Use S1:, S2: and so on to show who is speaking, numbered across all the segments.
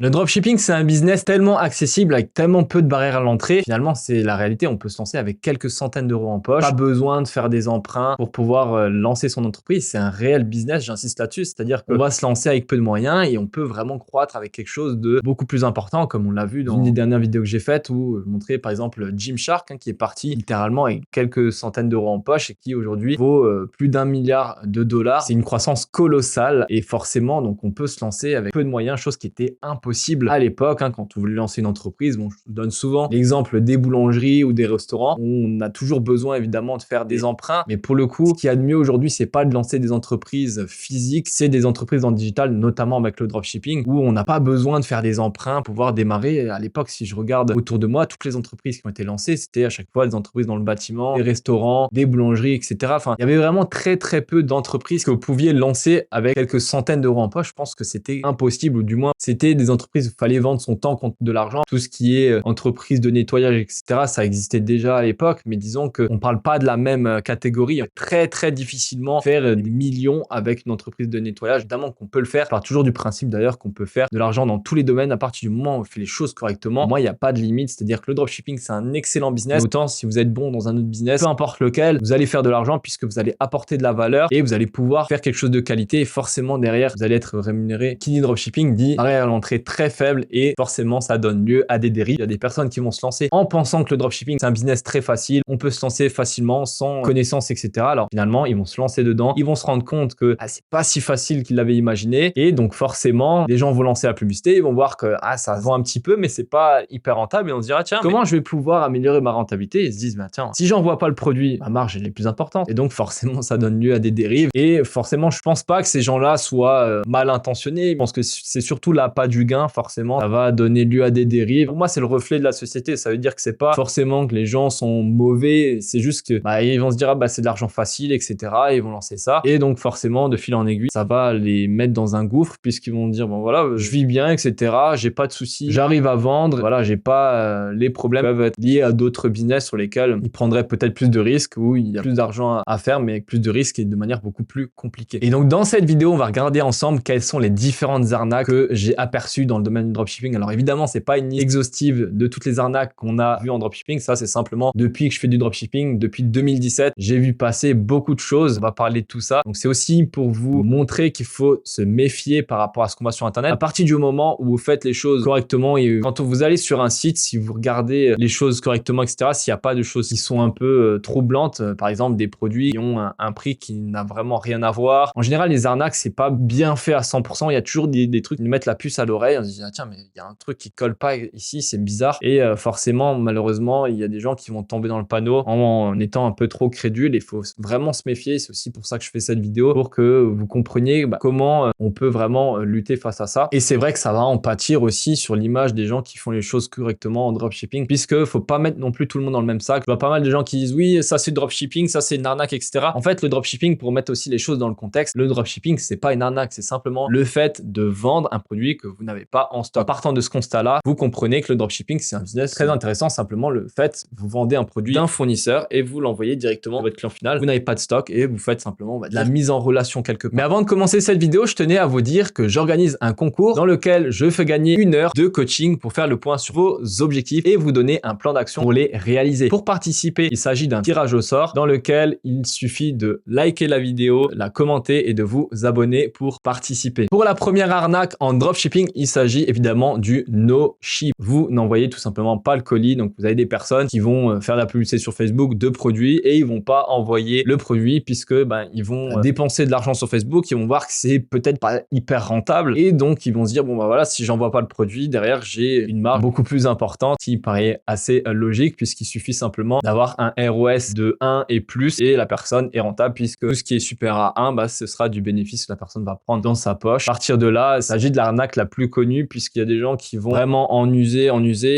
S1: Le dropshipping, c'est un business tellement accessible avec tellement peu de barrières à l'entrée. Finalement, c'est la réalité. On peut se lancer avec quelques centaines d'euros en poche. Pas besoin de faire des emprunts pour pouvoir lancer son entreprise. C'est un réel business, j'insiste là-dessus. C'est-à-dire qu'on va se lancer avec peu de moyens et on peut vraiment croître avec quelque chose de beaucoup plus important, comme on l'a vu dans une des dernières vidéos que j'ai faites où je montrais par exemple Gymshark qui est parti littéralement avec quelques centaines d'euros en poche et qui aujourd'hui vaut plus d'1 milliard de dollars. C'est une croissance colossale et forcément, donc on peut se lancer avec peu de moyens, chose qui était impossible à l'époque, quand on voulait lancer une entreprise. Bon, je vous donne souvent l'exemple des boulangeries ou des restaurants. On a toujours besoin évidemment de faire des emprunts, mais pour le coup, ce qu'il y a de mieux aujourd'hui, c'est pas de lancer des entreprises physiques, c'est des entreprises en digital, notamment avec le dropshipping, où on n'a pas besoin de faire des emprunts pour pouvoir démarrer. À l'époque, si je regarde autour de moi, toutes les entreprises qui ont été lancées, c'était à chaque fois des entreprises dans le bâtiment, des restaurants, des boulangeries, etc. Enfin, il y avait vraiment très peu d'entreprises que vous pouviez lancer avec quelques centaines d'euros en poche. Je pense que c'était impossible, ou du moins, c'était des entreprises où il fallait vendre son temps contre de l'argent. Tout ce qui est entreprise de nettoyage, etc., ça existait déjà à l'époque, mais disons qu'on parle pas de la même catégorie. On peut très difficilement faire des millions avec une entreprise de nettoyage. Évidemment qu'on peut le faire. Je pars toujours du principe d'ailleurs qu'on peut faire de l'argent dans tous les domaines à partir du moment où on fait les choses correctement. Moi, il n'y a pas de limite, c'est-à-dire que le dropshipping, c'est un excellent business. Autant si vous êtes bon dans un autre business, peu importe lequel, vous allez faire de l'argent puisque vous allez apporter de la valeur et vous allez pouvoir faire quelque chose de qualité et forcément derrière, vous allez être rémunéré. Qui dit dropshipping dit barrière à l'entrée très faible et forcément ça donne lieu à des dérives. Il y a des personnes qui vont se lancer en pensant que le dropshipping c'est un business très facile, on peut se lancer facilement sans connaissance, etc. Alors finalement ils vont se lancer dedans, ils vont se rendre compte que c'est pas si facile qu'ils l'avaient imaginé et donc forcément les gens vont lancer la publicité, ils vont voir que ça se vend un petit peu mais c'est pas hyper rentable et on se dira tiens comment je vais pouvoir améliorer ma rentabilité. Ils se disent tiens si j'envoie pas le produit, ma marge elle est plus importante et donc forcément ça donne lieu à des dérives et forcément je pense pas que ces gens-là soient mal intentionnés. Je pense que c'est surtout l'appât du gain. Forcément ça va donner lieu à des dérives. Pour moi c'est le reflet de la société. Ça veut dire que c'est pas forcément que les gens sont mauvais, c'est juste que ils vont se dire c'est de l'argent facile, etc. et ils vont lancer ça et donc forcément de fil en aiguille ça va les mettre dans un gouffre puisqu'ils vont dire bon voilà je vis bien, etc. j'ai pas de soucis, j'arrive à vendre, voilà j'ai pas les problèmes peuvent être liés à d'autres business sur lesquels ils prendraient peut-être plus de risques, où il y a plus d'argent à faire mais avec plus de risques et de manière beaucoup plus compliquée. Et donc dans cette vidéo on va regarder ensemble quelles sont les différentes arnaques que j'ai aperçues dans le domaine du dropshipping. Alors évidemment c'est pas une liste exhaustive de toutes les arnaques qu'on a vues en dropshipping, ça c'est simplement depuis que je fais du dropshipping, depuis 2017 j'ai vu passer beaucoup de choses. On va parler de tout ça, donc c'est aussi pour vous montrer qu'il faut se méfier par rapport à ce qu'on voit sur internet. À partir du moment où vous faites les choses correctement et quand vous allez sur un site, si vous regardez les choses correctement, etc., s'il n'y a pas de choses qui sont un peu troublantes, par exemple des produits qui ont un prix qui n'a vraiment rien à voir. En général les arnaques c'est pas bien fait à 100%, il y a toujours des trucs qui nous mettent la puce à l'oreille, on se dit tiens mais il y a un truc qui colle pas ici, c'est bizarre et forcément malheureusement il y a des gens qui vont tomber dans le panneau en étant un peu trop crédules. Il faut vraiment se méfier, c'est aussi pour ça que je fais cette vidéo, pour que vous compreniez comment on peut vraiment lutter face à ça. Et c'est vrai que ça va en pâtir aussi sur l'image des gens qui font les choses correctement en dropshipping, puisque faut pas mettre non plus tout le monde dans le même sac. Je vois pas mal de gens qui disent oui ça c'est dropshipping, ça c'est une arnaque, etc. En fait le dropshipping, pour mettre aussi les choses dans le contexte, le dropshipping c'est pas une arnaque, c'est simplement le fait de vendre un produit que vous n'avez pas en stock. En partant de ce constat là, vous comprenez que le dropshipping c'est un business très intéressant. Simplement le fait, vous vendez un produit d'un fournisseur et vous l'envoyez directement à votre client final, vous n'avez pas de stock et vous faites simplement de la mise en relation quelque part. Mais avant de commencer cette vidéo, je tenais à vous dire que j'organise un concours dans lequel je fais gagner 1 heure de coaching pour faire le point sur vos objectifs et vous donner un plan d'action pour les réaliser. Pour participer, il s'agit d'un tirage au sort dans lequel il suffit de liker la vidéo, la commenter et de vous abonner pour participer. Pour la première arnaque en dropshipping, il s'agit évidemment du no ship. Vous n'envoyez tout simplement pas le colis, donc vous avez des personnes qui vont faire de la publicité sur Facebook de produits et ils vont pas envoyer le produit puisque ils vont dépenser de l'argent sur Facebook, ils vont voir que c'est peut-être pas hyper rentable et donc ils vont se dire bon voilà, si j'envoie pas le produit derrière j'ai une marge beaucoup plus importante, qui paraît assez logique puisqu'il suffit simplement d'avoir un ROS de 1 et plus et la personne est rentable puisque tout ce qui est super à 1 ce sera du bénéfice que la personne va prendre dans sa poche. À partir de là, il s'agit de l'arnaque la plus connue puisqu'il y a des gens qui vont vraiment en user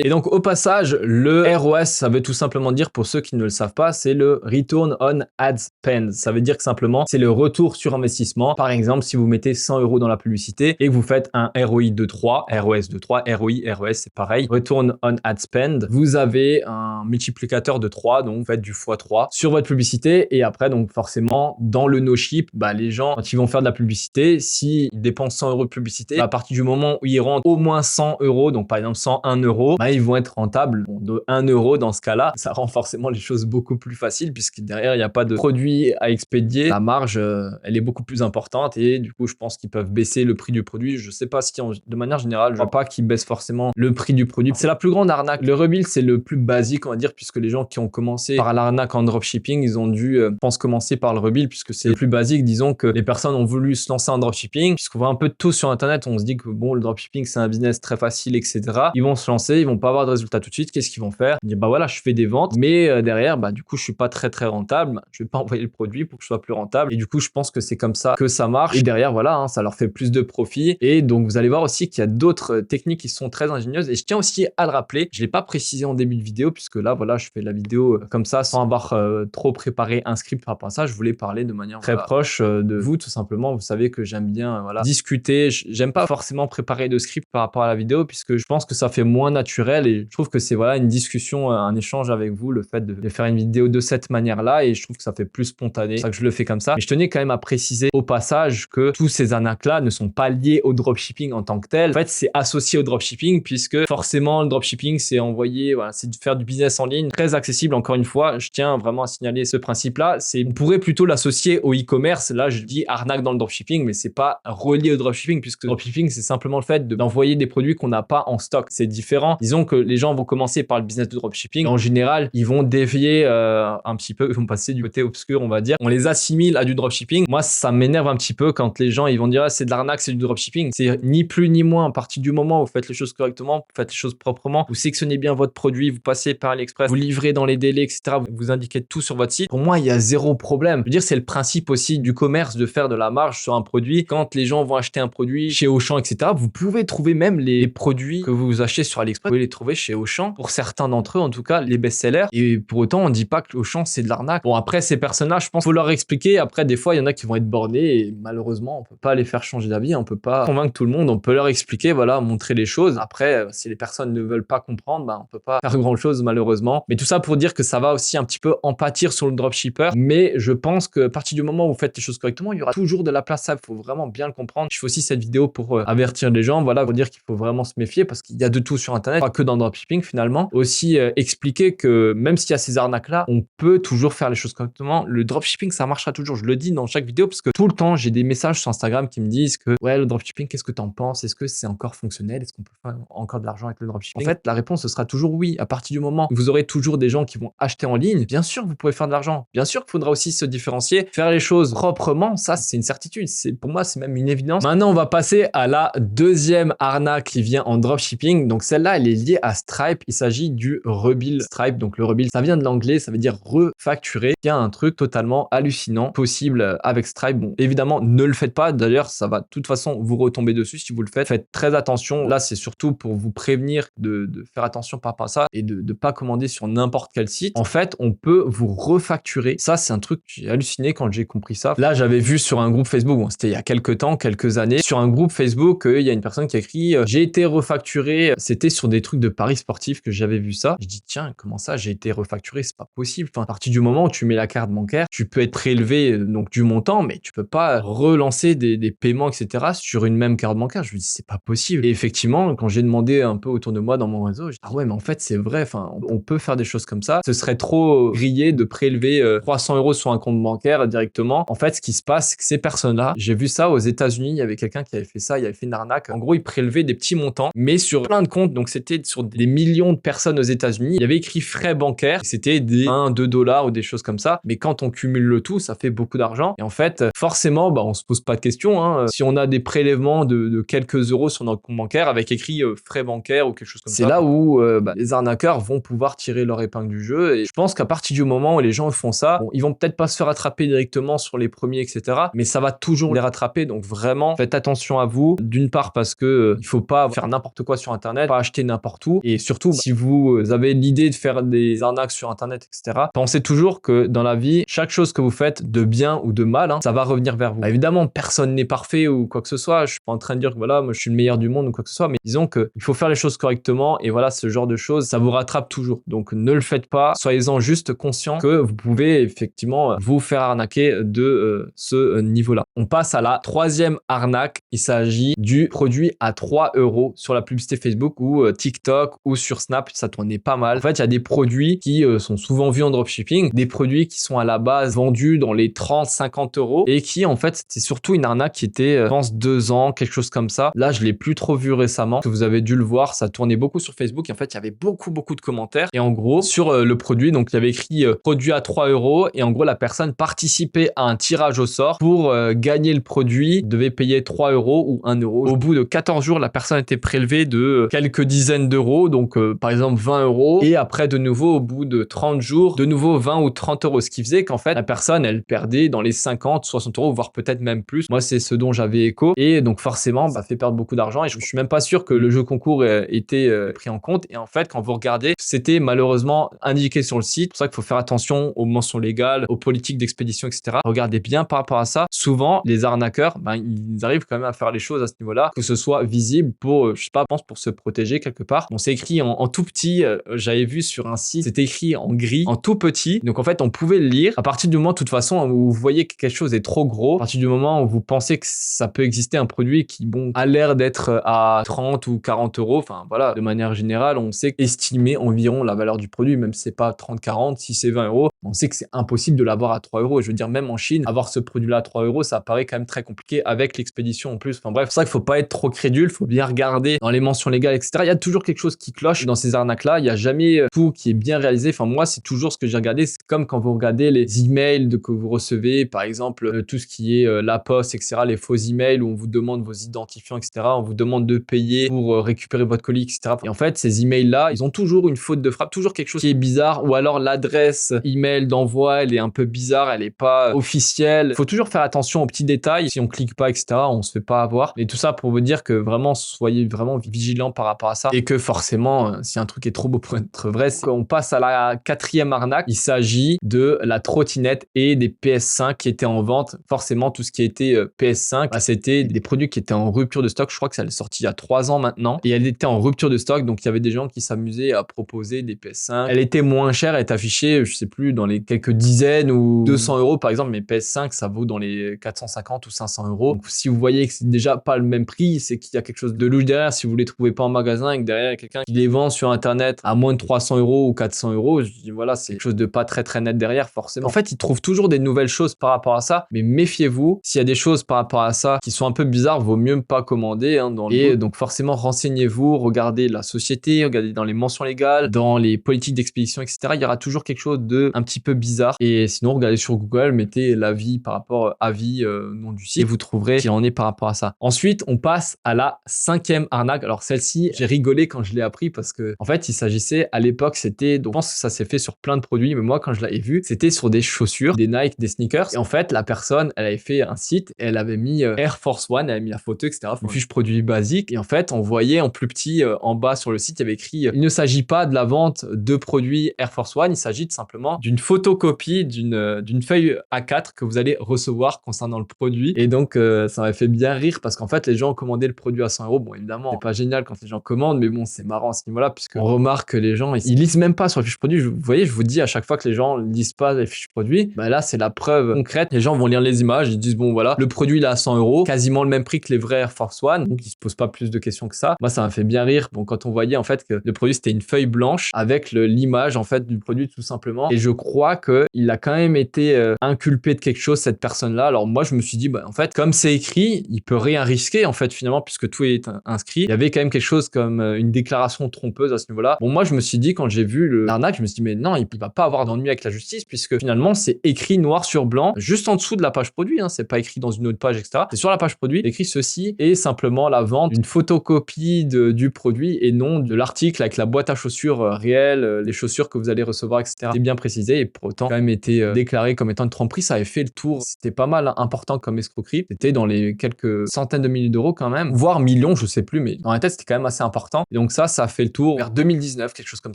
S1: et donc au passage le ROS ça veut tout simplement dire, pour ceux qui ne le savent pas, c'est le Return on Ad Spend. Ça veut dire que simplement c'est le retour sur investissement. Par exemple si vous mettez 100 € dans la publicité et que vous faites un ROI de 3, ROS de 3, ROI, ROS c'est pareil, Return on Ad Spend, vous avez un multiplicateur de 3, donc vous faites du x3 sur votre publicité et après donc forcément dans le no ship, les gens quand ils vont faire de la publicité, s'ils dépensent 100 € de publicité, à partir du moment où où ils rentrent au moins 100 euros, donc par exemple 101 euros, bah, ils vont être rentables. Bon, de 1 euro dans ce cas-là, ça rend forcément les choses beaucoup plus faciles puisque derrière, il n'y a pas de produit à expédier. La marge, elle est beaucoup plus importante et du coup, je pense qu'ils peuvent baisser le prix du produit. Je sais pas si de manière générale, je vois pas qu'ils baissent forcément le prix du produit. C'est la plus grande arnaque. Le rebuild, c'est le plus basique, on va dire, puisque les gens qui ont commencé par l'arnaque en dropshipping, ils ont dû, je pense, commencer par le rebuild puisque c'est le plus basique. Disons que les personnes ont voulu se lancer en dropshipping puisqu'on voit un peu de tout sur Internet. On se dit que bon, le dropshipping, c'est un business très facile, etc. Ils vont se lancer, ils vont pas avoir de résultats tout de suite. Qu'est-ce qu'ils vont faire? Ils disent, bah voilà, je fais des ventes, mais derrière, bah du coup, je suis pas très rentable. Je vais pas envoyer le produit pour que je sois plus rentable. Et du coup, je pense que c'est comme ça que ça marche. Et derrière, voilà, hein, ça leur fait plus de profit. Et donc, vous allez voir aussi qu'il y a d'autres techniques qui sont très ingénieuses. Et je tiens aussi à le rappeler, je l'ai pas précisé en début de vidéo puisque là, voilà, je fais la vidéo comme ça sans avoir trop préparé un script par rapport à ça. Je voulais parler de manière très proche de vous, tout simplement. Vous savez que j'aime bien voilà, discuter. J'aime pas forcément préparer de script par rapport à la vidéo puisque je pense que ça fait moins naturel et je trouve que c'est voilà, une discussion, un échange avec vous, le fait de faire une vidéo de cette manière-là et je trouve que ça fait plus spontané. C'est ça que je le fais comme ça. Mais je tenais quand même à préciser au passage que tous ces arnaques-là ne sont pas liés au dropshipping en tant que tel. En fait, c'est associé au dropshipping puisque forcément, le dropshipping, c'est envoyer, voilà, c'est de faire du business en ligne très accessible. Encore une fois, je tiens vraiment à signaler ce principe-là. On pourrait plutôt l'associer au e-commerce. Là, je dis arnaque dans le dropshipping, mais c'est pas relié au dropshipping puisque le dropshipping, c'est simplement le fait d'envoyer des produits qu'on n'a pas en stock. C'est différent. Disons que les gens vont commencer par le business de dropshipping. En général, ils vont dévier un petit peu, ils vont passer du côté obscur, on va dire. On les assimile à du dropshipping. Moi, ça m'énerve un petit peu quand les gens, ils vont dire, ah, c'est de l'arnaque, c'est du dropshipping. C'est ni plus ni moins. À partir du moment où vous faites les choses correctement, vous faites les choses proprement, vous sélectionnez bien votre produit, vous passez par AliExpress, vous livrez dans les délais, etc. Vous indiquez tout sur votre site. Pour moi, il y a zéro problème. Je veux dire, c'est le principe aussi du commerce de faire de la marge sur un produit. Quand les gens vont acheter un produit chez Auchan, etc., vous pouvez trouver même les produits que vous achetez sur AliExpress, vous pouvez les trouver chez Auchan. Pour certains d'entre eux, en tout cas, les best-sellers. Et pour autant, on ne dit pas que Auchan, c'est de l'arnaque. Bon, après, ces personnages, je pense qu'il faut leur expliquer. Après, des fois, il y en a qui vont être bornés et malheureusement, on peut pas les faire changer d'avis. On peut pas convaincre tout le monde. On peut leur expliquer, voilà, montrer les choses. Après, si les personnes ne veulent pas comprendre, bah, on peut pas faire grand chose, malheureusement. Mais tout ça pour dire que ça va aussi un petit peu en pâtir sur le dropshipper. Mais je pense que à partir du moment où vous faites les choses correctement, il y aura toujours de la place. Il faut vraiment bien le comprendre. Je fais aussi cette vidéo pour avertir les gens, voilà, pour dire qu'il faut vraiment se méfier parce qu'il y a de tout sur Internet, pas que dans le dropshipping finalement. Aussi expliquer que même s'il y a ces arnaques-là, on peut toujours faire les choses correctement. Le dropshipping, ça marchera toujours. Je le dis dans chaque vidéo parce que tout le temps, j'ai des messages sur Instagram qui me disent que ouais, le dropshipping, qu'est-ce que t'en penses? Est-ce que c'est encore fonctionnel? Est-ce qu'on peut faire encore de l'argent avec le dropshipping? En fait, la réponse, ce sera toujours oui. À partir du moment où vous aurez toujours des gens qui vont acheter en ligne, bien sûr, vous pouvez faire de l'argent. Bien sûr qu'il faudra aussi se différencier, faire les choses proprement. Ça, c'est une certitude. Pour moi, c'est même une évidence. Maintenant, on va passer à la deuxième arnaque qui vient en dropshipping. Donc, celle-là, elle est liée à Stripe. Il s'agit du rebill Stripe. Donc, le rebill, ça vient de l'anglais, ça veut dire refacturer. Il y a un truc totalement hallucinant possible avec Stripe. Bon, évidemment, ne le faites pas. D'ailleurs, ça va de toute façon vous retomber dessus si vous le faites. Faites très attention. Là, c'est surtout pour vous prévenir de faire attention par rapport à ça et de ne pas commander sur n'importe quel site. En fait, on peut vous refacturer. Ça, c'est un truc que j'ai halluciné quand j'ai compris ça. Là, j'avais vu sur un groupe Facebook, bon, c'était il y a quelques temps, quelques années, sur un groupe Facebook, il y a une personne qui a écrit « J'ai été refacturé ». C'était sur des trucs de paris sportifs que j'avais vu ça. Je dis « Tiens, comment ça, j'ai été refacturé? C'est pas possible. » Enfin, à partir du moment où tu mets la carte bancaire, tu peux être prélevé donc du montant, mais tu peux pas relancer des paiements, etc. sur une même carte bancaire. Je me dis « C'est pas possible ». Et effectivement, quand j'ai demandé un peu autour de moi dans mon réseau, je dis « Ah ouais, mais en fait, c'est vrai. Enfin, on peut faire des choses comme ça. Ce serait trop grillé de prélever 300 € sur un compte bancaire directement. » En fait, ce qui se passe, c'est que ces personnes-là, j'ai vu ça aux États-Unis, il y avait quelqu'un qui avait fait ça, il avait fait une arnaque. En gros, il prélevait des petits montants, mais sur plein de comptes. Donc, c'était sur des millions de personnes aux États-Unis. Il avait écrit frais bancaires. C'était des 1, 2 $ ou des choses comme ça. Mais quand on cumule le tout, ça fait beaucoup d'argent. Et en fait, forcément, bah, on se pose pas de questions. Hein. Si on a des prélèvements de quelques euros sur notre compte bancaire avec écrit frais bancaires ou quelque chose comme ça, c'est là où les arnaqueurs vont pouvoir tirer leur épingle du jeu. Et je pense qu'à partir du moment où les gens font ça, bon, ils vont peut-être pas se faire attraper directement sur les premiers, etc. Mais ça va toujours les rattraper. Donc vraiment, faites attention à vous. D'une part parce que il faut pas faire n'importe quoi sur Internet, pas acheter n'importe où. Et surtout, si vous avez l'idée de faire des arnaques sur Internet, etc., pensez toujours que dans la vie, chaque chose que vous faites, de bien ou de mal, ça va revenir vers vous. Bah, évidemment, personne n'est parfait ou quoi que ce soit. Je suis pas en train de dire que voilà, moi je suis le meilleur du monde ou quoi que ce soit, mais disons que il faut faire les choses correctement et voilà, ce genre de choses, ça vous rattrape toujours. Donc ne le faites pas. Soyez-en juste conscient que vous pouvez effectivement vous faire arnaquer de ce niveau-là. On passe à la troisième arnaque. Il s'agit du produit produit à 3 € sur la publicité Facebook ou TikTok ou sur Snap, ça tournait pas mal. En fait, il y a des produits qui sont souvent vus en dropshipping, des produits qui sont à la base vendus dans les 30-50 € et qui en fait c'était surtout une arnaque qui était je pense 2 ans, quelque chose comme ça. Là je l'ai plus trop vu récemment, que vous avez dû le voir, ça tournait beaucoup sur Facebook et en fait il y avait beaucoup de commentaires et en gros sur le produit, donc il y avait écrit produit à 3 € et en gros la personne participait à un tirage au sort pour gagner le produit, devait payer 3 € ou 1 €. Au bout de 14 jours la personne était prélevée de quelques dizaines d'euros, donc par exemple 20 € et après de nouveau au bout de 30 jours de nouveau 20 ou 30 €, ce qui faisait qu'en fait la personne elle perdait dans les 50-60 €, voire peut-être même plus. Moi c'est ce dont j'avais écho et donc forcément ça fait perdre beaucoup d'argent et je suis même pas sûr que le jeu concours était pris en compte. Et en fait quand vous regardez, c'était malheureusement indiqué sur le site. C'est pour ça qu'il faut faire attention aux mentions légales, aux politiques d'expédition, etc. Regardez bien par rapport à ça. Souvent les arnaqueurs, ils arrivent quand même à faire les choses à ce niveau-là, que ce soit visible pour, je sais pas, je pense pour se protéger quelque part. Bon, c'est écrit en tout petit, j'avais vu sur un site, c'était écrit en gris, en tout petit. Donc en fait, on pouvait le lire. À partir du moment, de toute façon, où vous voyez que quelque chose est trop gros, à partir du moment où vous pensez que ça peut exister un produit qui, bon, a l'air d'être à 30 ou 40 €, enfin voilà, de manière générale, on sait estimer environ la valeur du produit, même si c'est pas 30-40, si c'est 20 €, on sait que c'est impossible de l'avoir à 3 €. Je veux dire, même en Chine, avoir ce produit-là à 3 €, ça paraît quand même très compliqué avec l'expédition en plus. Enfin bref, c'est ça qu'il faut pas être trop crédule, faut bien regarder dans les mentions légales, etc. Il y a toujours quelque chose qui cloche dans ces arnaques-là. Il y a jamais tout qui est bien réalisé. Enfin moi, c'est toujours ce que j'ai regardé. C'est comme quand vous regardez les emails que vous recevez, par exemple, tout ce qui est la poste, etc. Les faux emails où on vous demande vos identifiants, etc. On vous demande de payer pour récupérer votre colis, etc. Et en fait, ces emails-là, ils ont toujours une faute de frappe, toujours quelque chose qui est bizarre, ou alors l'adresse email d'envoi, elle est un peu bizarre, elle est pas officielle. Il faut toujours faire attention aux petits détails. Si on clique pas, etc., on se fait pas avoir. Et tout ça pour vous dire que vraiment, soyez vraiment vigilants par rapport à ça et que forcément, si un truc est trop beau pour être vrai, c'est qu'on passe à la 4e arnaque. Il s'agit de la trottinette et des PS5 qui étaient en vente. Forcément, tout ce qui était PS5, c'était des produits qui étaient en rupture de stock. Je crois que ça est sorti il y a 3 ans maintenant et elle était en rupture de stock. Donc, il y avait des gens qui s'amusaient à proposer des PS5. Elle était moins chère, elle est affichée, je sais plus, dans les quelques dizaines ou 200 € par exemple. Mais PS5, ça vaut dans les 450 ou 500 €. Donc, si vous voyez que c'est déjà pas le même prix, c'est qu'il y a quelque chose de louche derrière. Si vous les trouvez pas en magasin et que derrière il y a quelqu'un qui les vend sur internet à moins de 300 € ou 400 €, je dis voilà, c'est quelque chose de pas très net derrière forcément. En fait, ils trouvent toujours des nouvelles choses par rapport à ça, mais méfiez-vous, s'il y a des choses par rapport à ça qui sont un peu bizarres, vaut mieux pas commander et donc forcément renseignez-vous, regardez la société, regardez dans les mentions légales, dans les politiques d'expédition, etc. Il y aura toujours quelque chose de un petit peu bizarre. Et sinon, regardez sur Google, mettez l'avis par rapport à avis nom du site et vous trouverez qu'il en est par rapport à ça. Ensuite, on passe à la 5e arnaque. Alors celle-ci, j'ai rigolé quand je l'ai appris parce que en fait, il s'agissait à l'époque, c'était, donc je pense que ça s'est fait sur plein de produits, mais moi quand je l'avais vu, c'était sur des chaussures, des Nike, des sneakers. Et en fait, la personne, elle avait fait un site et elle avait mis Air Force One, elle avait mis la photo, etc. Une fiche produit basique. Et en fait, on voyait en plus petit en bas sur le site, il y avait écrit il ne s'agit pas de la vente de produits Air Force One, il s'agit simplement d'une photocopie d'une feuille A4 que vous allez recevoir concernant le produit. Et donc, ça m'avait fait bien rire parce qu'en fait, les gens ont commandé le produit à 100 €. Bon, évidemment, c'est pas génial quand les gens commandent, mais bon, c'est marrant à ce niveau-là puisqu'on remarque que les gens, ils lisent même pas sur les fiches produits. Vous voyez, je vous dis à chaque fois que les gens lisent pas les fiches produits, bah là, c'est la preuve concrète. Les gens vont lire les images, ils disent bon, voilà, le produit il est à 100 €, quasiment le même prix que les vrais Air Force One. Donc, ils se posent pas plus de questions que ça. Moi, ça m'a fait bien rire. Bon, quand on voyait en fait que le produit c'était une feuille blanche avec l'image en fait du produit tout simplement. Et je crois que il a quand même été inculpé de quelque chose cette personne-là. Alors moi, je me suis dit bah en fait, comme c'est écrit, il peut rien risquer en fait finalement puisque tout est inscrit. Il y avait quand même quelque chose comme une déclaration trompeuse à ce niveau-là. Bon, moi, je me suis dit quand j'ai vu l'arnaque, je me suis dit mais non, il va pas avoir d'ennui avec la justice puisque finalement c'est écrit noir sur blanc juste en dessous de la page produit. C'est pas écrit dans une autre page, etc. C'est sur la page produit écrit ceci est simplement la vente d'une photocopie du produit et non de l'article avec la boîte à chaussures réelle, les chaussures que vous allez recevoir, etc. C'est bien précisé et pour autant quand même été déclaré comme étant une tromperie. Ça avait fait le tour. C'était pas mal important comme escroquerie. C'était dans les quelques centaines de milliers d'euros quand même, voire millions, je sais plus, mais dans la tête c'était quand même assez important. Et donc ça a fait le tour vers 2019, quelque chose comme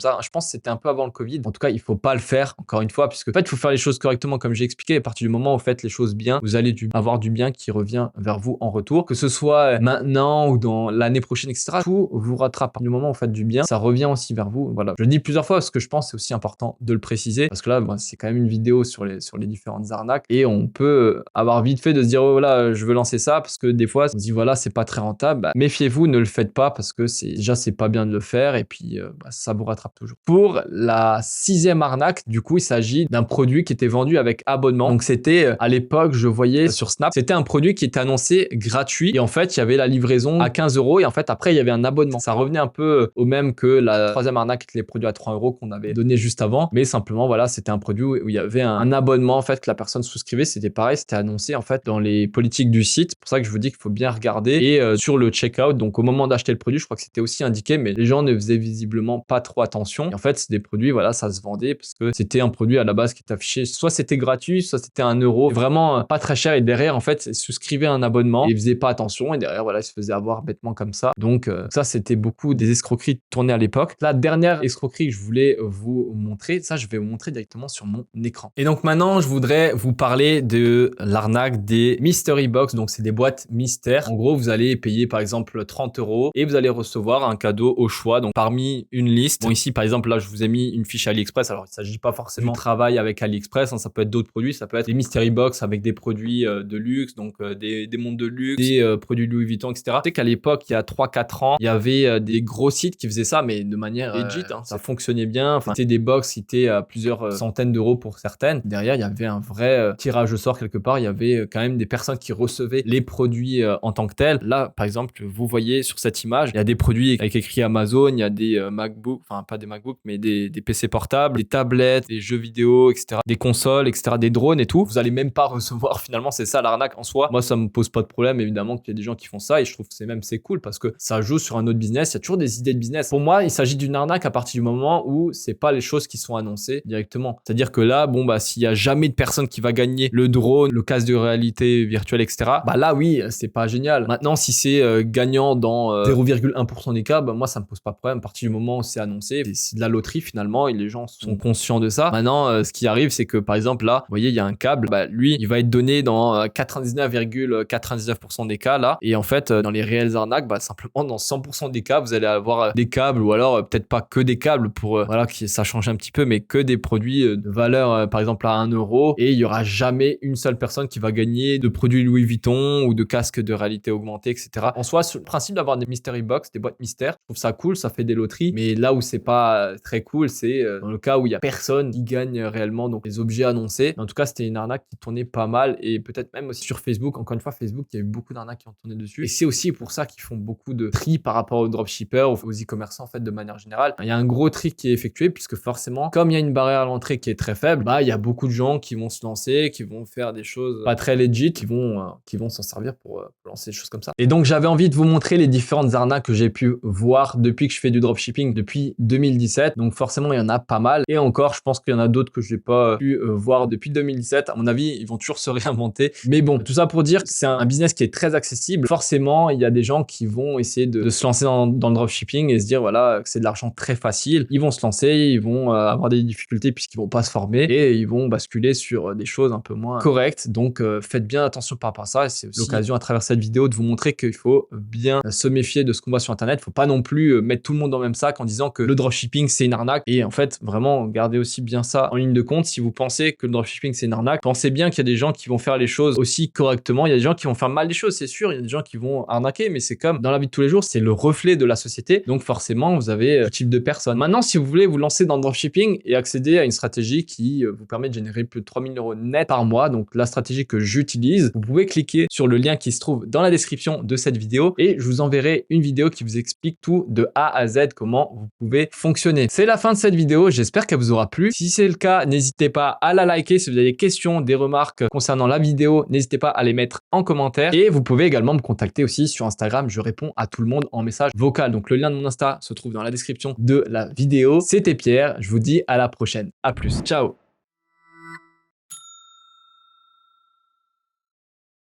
S1: ça. Je pense que c'était un peu avant le Covid. En tout cas, il faut pas le faire encore une fois, puisque en fait, il faut faire les choses correctement comme j'ai expliqué. À partir du moment où vous faites les choses bien, vous allez avoir du bien qui revient vers vous en retour, que ce soit maintenant ou dans l'année prochaine, etc. Tout vous rattrape. Du moment où vous faites du bien, ça revient aussi vers vous. Voilà. Je le dis plusieurs fois parce que je pense que c'est aussi important de le préciser parce que là, c'est quand même une vidéo sur les différentes arnaques et on peut avoir vite fait de se dire oh là, je veux lancer ça parce que des fois, on se dit voilà, c'est pas très rentable, méfiez-vous, ne le faites pas parce que c'est pas bien de le faire et puis ça vous rattrape toujours. Pour la 6e arnaque, du coup, il s'agit d'un produit qui était vendu avec abonnement. Donc c'était à l'époque, je voyais sur Snap, c'était un produit qui était annoncé gratuit et en fait, il y avait la livraison à 15 € et en fait, après, il y avait un abonnement. Ça revenait un peu au même que la 3e arnaque avec les produits à 3 € qu'on avait donné juste avant, mais simplement, voilà, c'était un produit où il y avait un abonnement en fait que la personne souscrivait. C'était pareil, c'était annoncé en fait dans les politiques du site. C'est pour ça que je vous dis qu'il faut bien regarder et sur le checkout, donc au moment d'acheter le produit, je crois que c'était aussi indiqué, mais les gens ne faisaient visiblement pas trop attention. Et en fait, c'est des produits, voilà, ça se vendait parce que c'était un produit à la base qui était affiché, soit c'était gratuit, soit c'était 1 €, vraiment pas très cher. Et derrière, en fait, ils souscrivaient un abonnement et ils faisaient pas attention et derrière, voilà, ils se faisaient avoir bêtement comme ça. Donc ça, c'était beaucoup des escroqueries tournées à l'époque. La dernière escroquerie que je voulais vous montrer, ça, je vais vous montrer directement sur mon écran. Et donc maintenant, je voudrais vous parler de l'arnaque des mystery box. Donc c'est des boîtes mystères. En gros, vous allez payer par exemple 30 € et vous allez recevoir un cadeau au choix. Donc parmi une liste. Bon, ici, par exemple, là, je vous ai mis une fiche AliExpress. Alors, il s'agit pas forcément de travail avec AliExpress. Hein, ça peut être d'autres produits. Ça peut être des mystery box avec des produits de luxe, donc des montres de luxe, des produits Louis Vuitton, etc. Je sais qu'à l'époque, il y a 3-4 ans, il y avait des gros sites qui faisaient ça, mais de manière legit. Hein, ça fonctionnait bien. Enfin, c'était des box qui étaient à plusieurs centaines d'euros pour certaines. Derrière, il y avait un vrai tirage au sort quelque part. Il y avait quand même des personnes qui recevaient les produits en tant que tels. Là, par exemple, vous voyez sur cette image, il y a des produits avec écrit Amazon, il y a des MacBooks, enfin pas des MacBooks, mais des PC portables, des tablettes, des jeux vidéo, etc., des consoles, etc., des drones et tout. Vous allez même pas recevoir finalement, c'est ça l'arnaque en soi. Moi, ça me pose pas de problème, évidemment qu'il y a des gens qui font ça et je trouve que c'est cool parce que ça joue sur un autre business. Il y a toujours des idées de business. Pour moi, il s'agit d'une arnaque à partir du moment où c'est pas les choses qui sont annoncées directement. C'est-à-dire que là, bon, s'il y a jamais de personne qui va gagner le drone, le casque de réalité virtuelle, etc., là, oui, c'est pas génial. Maintenant, si c'est gagnant dans 0,1% des cas, moi, ça me pose pas de problème. À partir du moment où c'est annoncé, c'est de la loterie finalement et les gens sont conscients de ça. Maintenant, ce qui arrive, c'est que par exemple, là, vous voyez, il y a un câble, lui, il va être donné dans 99,99% des cas là. Et en fait, dans les réelles arnaques, simplement dans 100% des cas, vous allez avoir des câbles ou alors peut-être pas que des câbles pour voilà, que ça change un petit peu, mais que des produits de valeur, par exemple à 1 € et il y aura jamais une seule personne qui va gagner de produits Louis Vuitton ou de casques de réalité augmentée, etc. En soi, sur le principe d'avoir des mystery box, des boîtes mystères, je trouve ça cool, ça fait des loteries, mais là où c'est pas très cool, c'est dans le cas où il y a personne qui gagne réellement donc les objets annoncés. En tout cas, c'était une arnaque qui tournait pas mal et peut-être même aussi sur Facebook. Encore une fois, Facebook, il y a eu beaucoup d'arnaques qui ont tourné dessus et c'est aussi pour ça qu'ils font beaucoup de tri par rapport aux dropshippers, aux e-commerçants en fait de manière générale. Il y a un gros tri qui est effectué puisque forcément, comme il y a une barrière à l'entrée qui est très faible, il y a beaucoup de gens qui vont se lancer, qui vont faire des choses pas très legit, qui vont s'en servir pour lancer des choses comme ça. Et donc, j'avais envie de vous montrer les différentes arnaques que j'ai pu voir depuis que je fais du dropshipping depuis 2017. Donc, forcément, il y en a pas mal. Et encore, je pense qu'il y en a d'autres que je n'ai pas pu voir depuis 2017. À mon avis, ils vont toujours se réinventer. Mais bon, tout ça pour dire que c'est un business qui est très accessible. Forcément, il y a des gens qui vont essayer de se lancer dans le dropshipping et se dire, voilà, que c'est de l'argent très facile. Ils vont se lancer, ils vont avoir des difficultés puisqu'ils vont pas se former et ils vont basculer sur des choses un peu moins correctes. Donc, faites bien attention par rapport à ça. Et c'est aussi l'occasion à travers cette vidéo de vous montrer qu'il faut bien se méfier de ce qu'on voit sur Internet. Il faut pas non plus mettre tout le monde dans le même sac en disant que le dropshipping, c'est une arnaque. Et en fait, vraiment, gardez aussi bien ça en ligne de compte. Si vous pensez que le dropshipping, c'est une arnaque, pensez bien qu'il y a des gens qui vont faire les choses aussi correctement. Il y a des gens qui vont faire mal les choses, c'est sûr. Il y a des gens qui vont arnaquer, mais c'est comme dans la vie de tous les jours, c'est le reflet de la société. Donc forcément, vous avez tout type de personnes. Maintenant, si vous voulez vous lancer dans le dropshipping et accéder à une stratégie qui vous permet de générer plus de 3000 € net par mois, donc la stratégie que j'utilise, vous pouvez cliquer sur le lien qui se trouve dans la description de cette vidéo et je vous enverrai une vidéo qui vous explique tout de A à Z, comment vous pouvez fonctionner. C'est la fin de cette vidéo, j'espère qu'elle vous aura plu. Si c'est le cas, n'hésitez pas à la liker. Si vous avez des questions, des remarques concernant la vidéo, n'hésitez pas à les mettre en commentaire et vous pouvez également me contacter aussi sur Instagram. Je réponds à tout le monde en message vocal. Donc le lien de mon Insta se trouve dans la description de la vidéo. C'était Pierre, je vous dis à la prochaine. À plus, ciao.